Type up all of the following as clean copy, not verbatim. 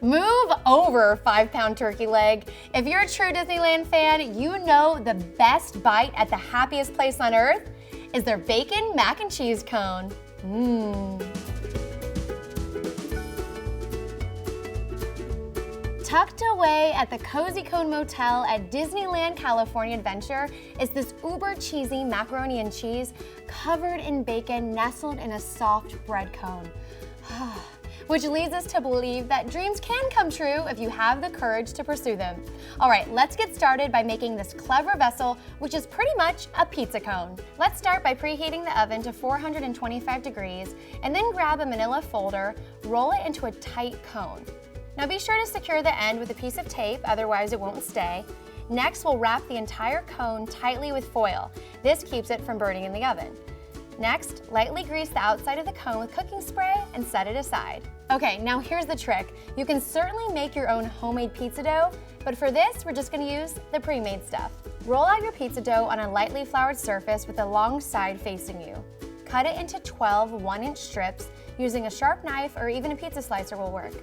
Move over, 5-pound turkey leg. If you're a true Disneyland fan, you know the best bite at the happiest place on earth is their bacon mac and cheese cone. Tucked away at the Cozy Cone Motel at Disneyland California Adventure is this uber cheesy macaroni and cheese covered in bacon nestled in a soft bread cone. Which leads us to believe that dreams can come true if you have the courage to pursue them. All right, let's get started by making this clever vessel, which is pretty much a pizza cone. Let's start by preheating the oven to 425 degrees and then grab a manila folder, roll it into a tight cone. Now be sure to secure the end with a piece of tape, otherwise it won't stay. Next, we'll wrap the entire cone tightly with foil. This keeps it from burning in the oven. Next, lightly grease the outside of the cone with cooking spray and set it aside. Okay, now here's the trick. You can certainly make your own homemade pizza dough, but for this, we're just gonna use the pre-made stuff. Roll out your pizza dough on a lightly floured surface with the long side facing you. Cut it into 12 1-inch strips. Using a sharp knife or even a pizza slicer will work.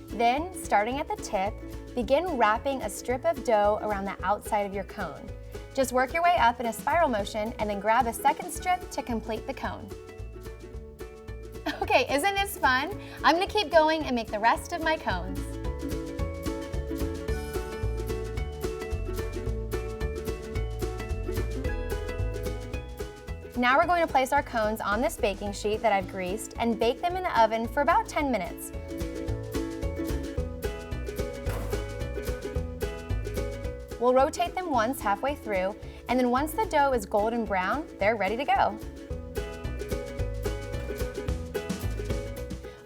Then, starting at the tip, begin wrapping a strip of dough around the outside of your cone. Just work your way up in a spiral motion and then grab a second strip to complete the cone. Okay, isn't this fun? I'm gonna keep going and make the rest of my cones. Now we're going to place our cones on this baking sheet that I've greased and bake them in the oven for about 10 minutes. We'll rotate them once halfway through, and then once the dough is golden brown, they're ready to go.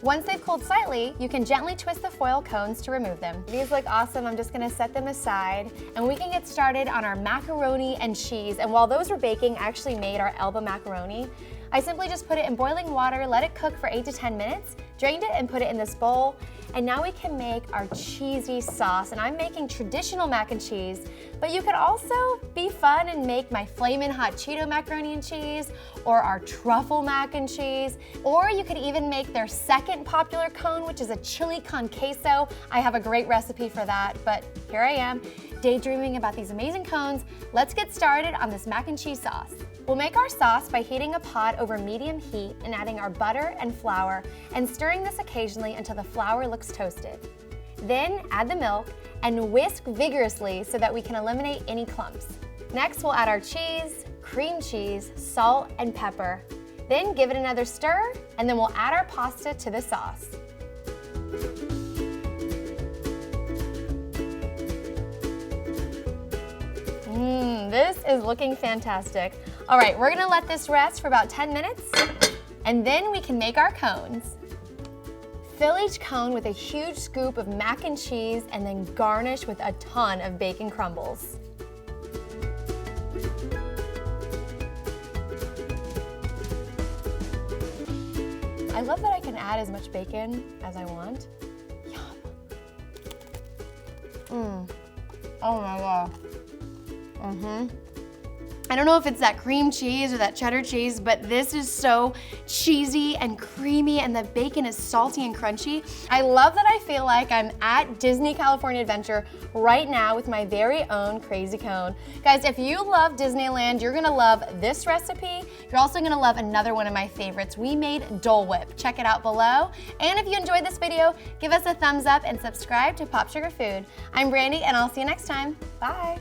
Once they've cooled slightly, you can gently twist the foil cones to remove them. These look awesome. I'm just gonna set them aside, and we can get started on our macaroni and cheese. And while those were baking, I actually made our Elba macaroni. I simply just put it in boiling water, let it cook for 8 to 10 minutes, drained it and put it in this bowl. And now we can make our cheesy sauce. And I'm making traditional mac and cheese, but you could also be fun and make my Flamin Hot Cheeto macaroni and cheese, or our truffle mac and cheese, or you could even make their second popular cone, which is a chili con queso. I have a great recipe for that, but here I am, daydreaming about these amazing cones. Let's get started on this mac and cheese sauce. We'll make our sauce by heating a pot over medium heat and adding our butter and flour and stirring this occasionally until the flour looks toasted. Then add the milk and whisk vigorously so that we can eliminate any clumps. Next, we'll add our cheese, cream cheese, salt, and pepper. Then give it another stir, and then we'll add our pasta to the sauce. This is looking fantastic. All right, we're gonna let this rest for about 10 minutes, and then we can make our cones. Fill each cone with a huge scoop of mac and cheese and then garnish with a ton of bacon crumbles. I love that I can add as much bacon as I want. Yum. Oh my God. I don't know if it's that cream cheese or that cheddar cheese, but this is so cheesy and creamy, and the bacon is salty and crunchy. I love that I feel like I'm at Disney California Adventure right now with my very own crazy cone. Guys, if you love Disneyland, you're gonna love this recipe. You're also gonna love another one of my favorites. We made Dole Whip. Check it out below. And if you enjoyed this video, give us a thumbs up and subscribe to POPSUGAR Food. I'm Brandy, and I'll see you next time. Bye.